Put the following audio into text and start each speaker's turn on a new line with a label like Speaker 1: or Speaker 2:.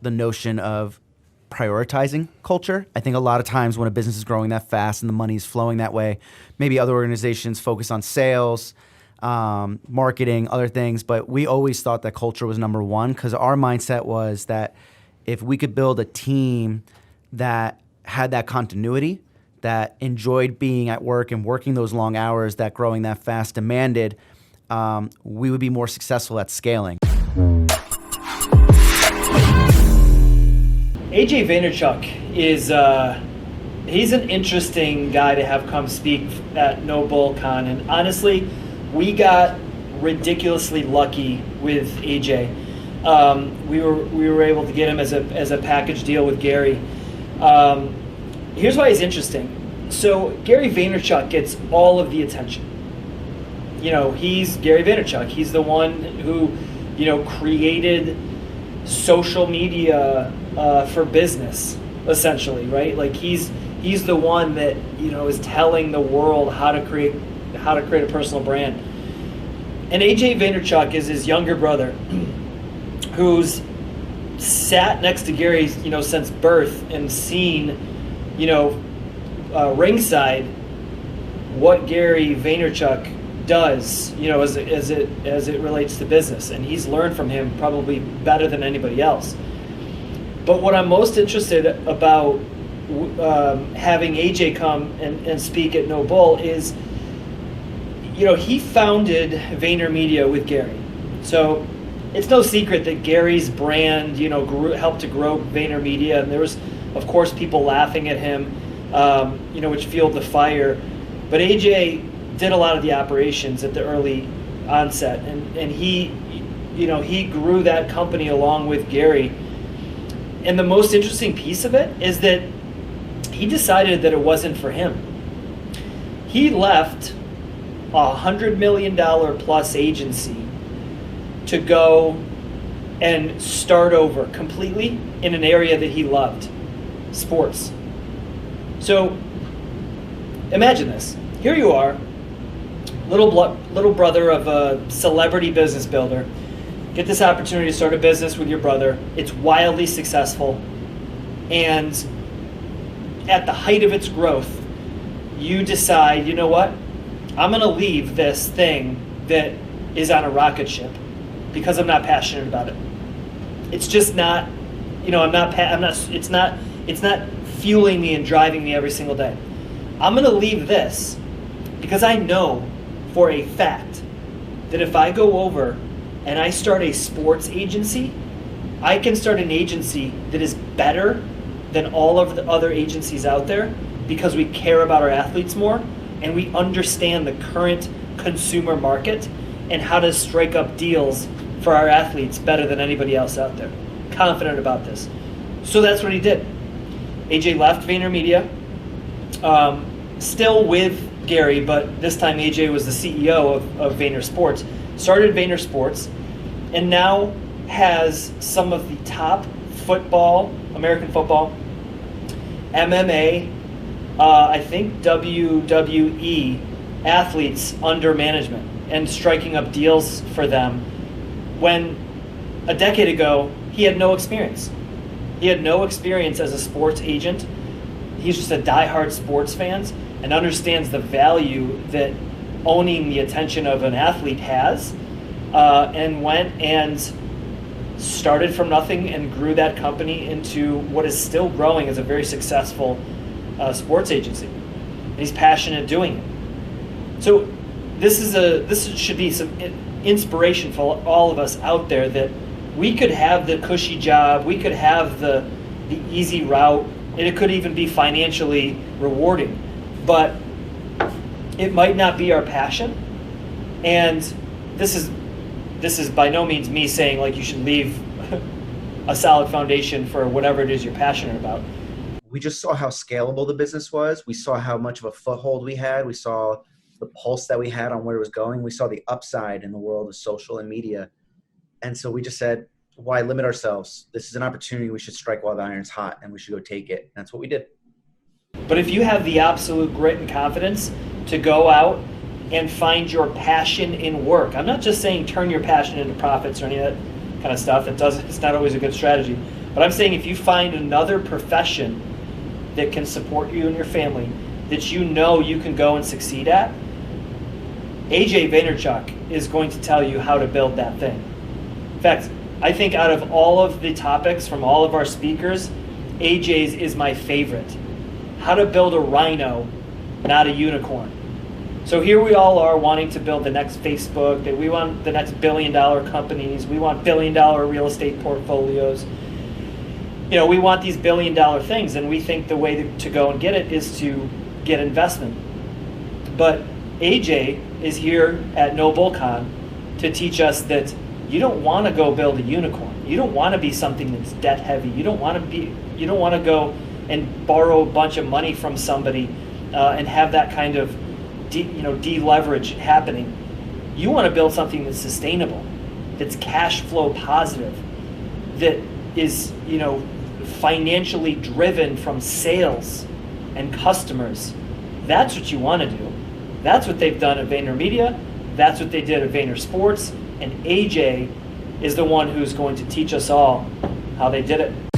Speaker 1: the notion of prioritizing culture. I think a lot of times when a business is growing that fast and the money is flowing that way, maybe other organizations focus on sales, marketing, other things. But we always thought that culture was number one because our mindset was that if we could build a team that had that continuity, that enjoyed being at work and working those long hours that growing that fast demanded, we would be more successful at scaling.
Speaker 2: AJ Vaynerchuk is he's an interesting guy to have come speak at No Bull Con, and honestly, we got ridiculously lucky with AJ. We were able to get him as a package deal with Gary. Here's why he's interesting. So Gary Vaynerchuk gets all of the attention. You know, he's Gary Vaynerchuk. He's the one who, you know, created social media for business, essentially, right? Like he's the one that, you know, is telling the world how to create a personal brand. And AJ Vaynerchuk is his younger brother, who's sat next to Gary, you know, since birth and seen, you know, ringside what Gary Vaynerchuk does, you know, as it relates to business, and he's learned from him probably better than anybody else. But what I'm most interested about having AJ come and speak at No Bull is, you know, he founded VaynerMedia with Gary. So it's no secret that Gary's brand, you know, helped to grow VaynerMedia, and there was, of course, people laughing at him, you know, which fueled the fire. But AJ did a lot of the operations at the early onset, and he, you know, he grew that company along with Gary. And the most interesting piece of it is that he decided that it wasn't for him. He left a $100 million plus agency to go and start over completely in an area that he loved, sports. So imagine this. Here you are, little brother of a celebrity business builder. Get this opportunity to start a business with your brother. It's wildly successful. And at the height of its growth, you decide, you know what? I'm going to leave this thing that is on a rocket ship because I'm not passionate about it. It's just not, you know, it's not fueling me and driving me every single day. I'm going to leave this because I know for a fact that if I go over and I start a sports agency, I can start an agency that is better than all of the other agencies out there because we care about our athletes more and we understand the current consumer market and how to strike up deals for our athletes better than anybody else out there. Confident about this. So that's what he did. AJ left VaynerMedia, still with Gary, but this time AJ was the CEO of Vayner Sports, started Vayner Sports, and now has some of the top football, American football, MMA, I think WWE athletes under management and striking up deals for them when a decade ago he had no experience. He had no experience as a sports agent. He's just a diehard sports fan and understands the value that owning the attention of an athlete has, and went and started from nothing and grew that company into what is still growing as a very successful sports agency. And he's passionate doing it. So this should be some inspiration for all of us out there that we could have the cushy job, we could have the easy route, and it could even be financially rewarding, but it might not be our passion. And this is by no means me saying like you should leave a solid foundation for whatever it is you're passionate about.
Speaker 1: We just saw how scalable the business was. We saw how much of a foothold we had. We saw the pulse that we had on where it was going. We saw the upside in the world of social and media. And so we just said, why limit ourselves? This is an opportunity. We should strike while the iron's hot, and we should go take it. That's what we did.
Speaker 2: But if you have the absolute grit and confidence to go out and find your passion in work, I'm not just saying turn your passion into profits or any of that kind of stuff. It's not always a good strategy. But I'm saying if you find another profession that can support you and your family, that you know you can go and succeed at, AJ Vaynerchuk is going to tell you how to build that thing. In fact, I think out of all of the topics from all of our speakers, AJ's is my favorite. How to build a rhino, not a unicorn. So here we all are wanting to build the next Facebook, that we want the next billion-dollar companies, we want billion-dollar real estate portfolios. You know, we want these billion-dollar things, and we think the way to go and get it is to get investment. But AJ is here at NobleCon to teach us that you don't want to go build a unicorn. You don't want to be something that's debt heavy. You don't want to go and borrow a bunch of money from somebody and have that kind of deleverage happening. You want to build something that's sustainable, that's cash flow positive, that is financially driven from sales and customers. That's what you want to do. That's what they've done at VaynerMedia. That's what they did at Vayner Sports. And AJ is the one who's going to teach us all how they did it.